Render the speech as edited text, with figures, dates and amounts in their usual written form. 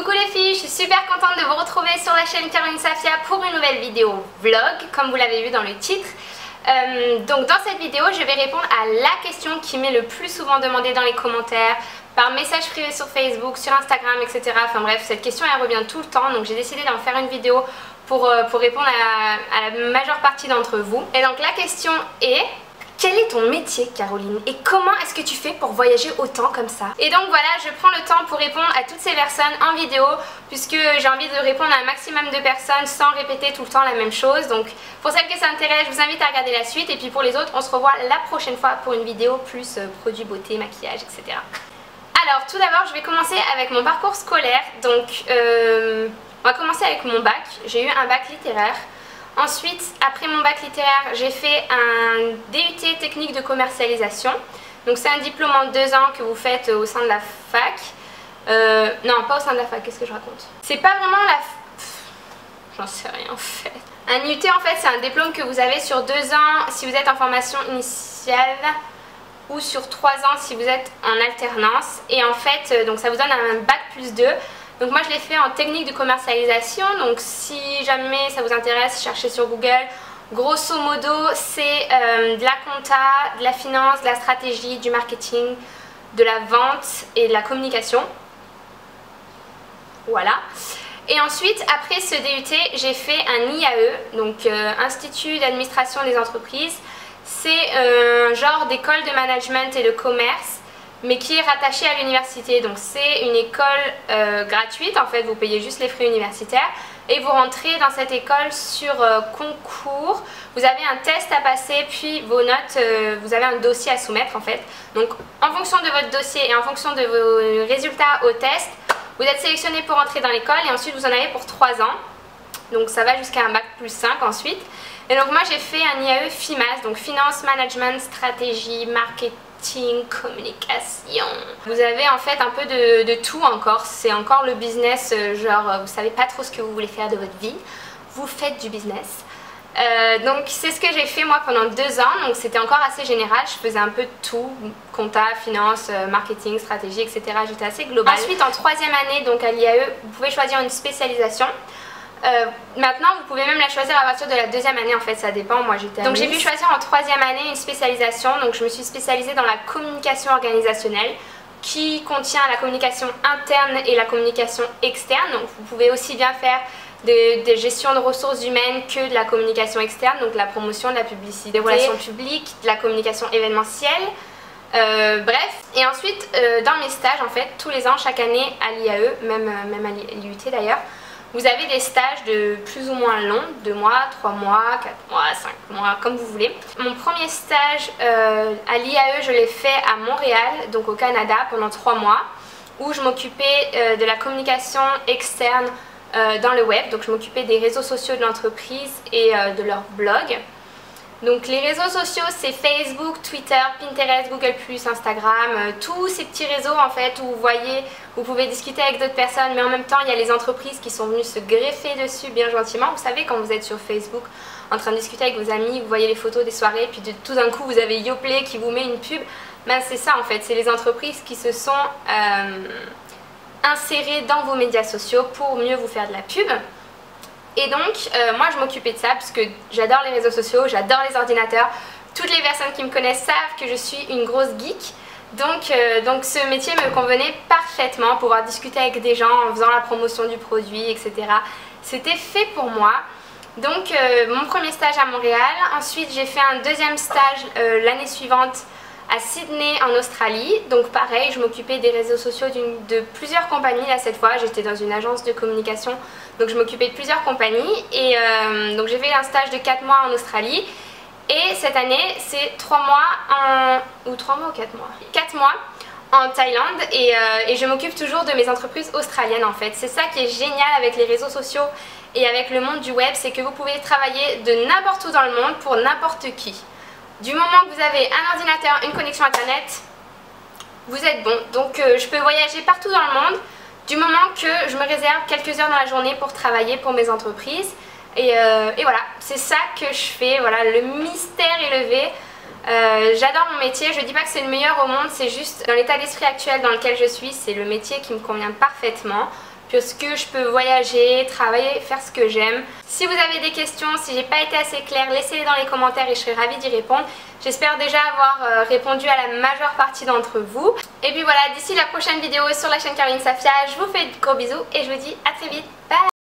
Coucou les filles, je suis super contente de vous retrouver sur la chaîne Caroline Safia pour une nouvelle vidéo vlog, comme vous l'avez vu dans le titre. Donc dans cette vidéo, je vais répondre à la question qui m'est le plus souvent demandée dans les commentaires, par message privé sur Facebook, sur Instagram, etc. Enfin bref, cette question elle revient tout le temps, donc j'ai décidé d'en faire une vidéo pour répondre à la majeure partie d'entre vous. Et donc la question est... Quel est ton métier, Caroline? Et comment est-ce que tu fais pour voyager autant comme ça? Et donc voilà, je prends le temps pour répondre à toutes ces personnes en vidéo, puisque j'ai envie de répondre à un maximum de personnes sans répéter tout le temps la même chose. Donc pour celles que ça intéresse, je vous invite à regarder la suite. Et puis pour les autres, on se revoit la prochaine fois pour une vidéo plus produits beauté, maquillage, etc. Alors tout d'abord, je vais commencer avec mon parcours scolaire. Donc on va commencer avec mon bac. J'ai eu un bac littéraire. Ensuite, après mon bac littéraire, j'ai fait un DUT technique de commercialisation. Donc c'est un diplôme en 2 ans que vous faites au sein de la fac. Non, pas au sein de la fac, qu'est-ce que je raconte? C'est pas vraiment la... J'en sais rien en fait. Un IUT en fait, c'est un diplôme que vous avez sur 2 ans si vous êtes en formation initiale ou sur 3 ans si vous êtes en alternance. Et en fait, donc ça vous donne un bac plus 2. Donc moi je l'ai fait en technique de commercialisation, donc si jamais ça vous intéresse, cherchez sur Google. Grosso modo, c'est de la compta, de la finance, de la stratégie, du marketing, de la vente et de la communication. Voilà. Et ensuite, après ce DUT, j'ai fait un IAE, donc Institut d'administration des entreprises. C'est un genre d'école de management et de commerce, mais qui est rattachée à l'université. Donc c'est une école gratuite, en fait vous payez juste les frais universitaires et vous rentrez dans cette école sur concours. Vous avez un test à passer, puis vos notes, vous avez un dossier à soumettre en fait. Donc en fonction de votre dossier et en fonction de vos résultats au test, vous êtes sélectionné pour entrer dans l'école et ensuite vous en avez pour 3 ans. Donc ça va jusqu'à un bac plus 5 ensuite. Et donc moi j'ai fait un IAE FIMAS, donc Finance, Management, Stratégie, Marketing, Communication. Vous avez en fait un peu de tout encore, c'est encore le business, genre vous savez pas trop ce que vous voulez faire de votre vie, vous faites du business. Donc c'est ce que j'ai fait moi pendant 2 ans, donc c'était encore assez général, je faisais un peu de tout, compta, finance, marketing, stratégie, etc. J'étais assez globale. Ensuite en 3e année, donc à l'IAE, vous pouvez choisir une spécialisation. Maintenant vous pouvez même la choisir à partir de la 2e année en fait, ça dépend, moi j'étais donc j'ai pu choisir en 3e année une spécialisation, donc je me suis spécialisée dans la communication organisationnelle qui contient la communication interne et la communication externe. Donc vous pouvez aussi bien faire de gestion de ressources humaines que de la communication externe, donc la promotion, de la publicité, des relations publiques, de la communication événementielle. Bref, et ensuite dans mes stages en fait, tous les ans, chaque année à l'IAE, même à l'IUT d'ailleurs, vous avez des stages de plus ou moins longs, 2 mois, 3 mois, 4 mois, 5 mois, comme vous voulez. Mon premier stage à l'IAE, je l'ai fait à Montréal, donc au Canada, pendant 3 mois, où je m'occupais de la communication externe dans le web. Donc je m'occupais des réseaux sociaux de l'entreprise et de leur blog. Donc les réseaux sociaux, c'est Facebook, Twitter, Pinterest, Google+, Instagram, tous ces petits réseaux en fait où vous voyez, vous pouvez discuter avec d'autres personnes, mais en même temps il y a les entreprises qui sont venues se greffer dessus bien gentiment. Vous savez, quand vous êtes sur Facebook en train de discuter avec vos amis, vous voyez les photos des soirées, puis tout d'un coup vous avez Yoplait qui vous met une pub. Ben c'est ça en fait, c'est les entreprises qui se sont insérées dans vos médias sociaux pour mieux vous faire de la pub. Et donc, moi je m'occupais de ça parce que j'adore les réseaux sociaux, j'adore les ordinateurs. Toutes les personnes qui me connaissent savent que je suis une grosse geek. Donc ce métier me convenait parfaitement, pouvoir discuter avec des gens en faisant la promotion du produit, etc. C'était fait pour moi. Donc mon premier stage à Montréal, ensuite j'ai fait un 2e stage l'année suivante à Sydney en Australie. Donc pareil, je m'occupais des réseaux sociaux de plusieurs compagnies. Là cette fois j'étais dans une agence de communication, donc je m'occupais de plusieurs compagnies. Et donc j'ai fait un stage de 4 mois en Australie. Et cette année c'est 3 mois ou 3 mois ou 4 mois 4 mois en Thaïlande. Et je m'occupe toujours de mes entreprises australiennes en fait. C'est ça qui est génial avec les réseaux sociaux et avec le monde du web, c'est que vous pouvez travailler de n'importe où dans le monde pour n'importe qui. Du moment que vous avez un ordinateur, une connexion internet, vous êtes bon. Donc je peux voyager partout dans le monde du moment que je me réserve quelques heures dans la journée pour travailler pour mes entreprises. Et voilà, c'est ça que je fais. Voilà, le mystère est levé. J'adore mon métier, je dis pas que c'est le meilleur au monde, c'est juste dans l'état d'esprit actuel dans lequel je suis, c'est le métier qui me convient parfaitement. puisque je peux voyager, travailler, faire ce que j'aime. Si vous avez des questions, si j'ai pas été assez claire, laissez-les dans les commentaires et je serai ravie d'y répondre. J'espère déjà avoir répondu à la majeure partie d'entre vous. Et puis voilà, d'ici la prochaine vidéo sur la chaîne Caroline Safia, je vous fais de gros bisous et je vous dis à très vite. Bye!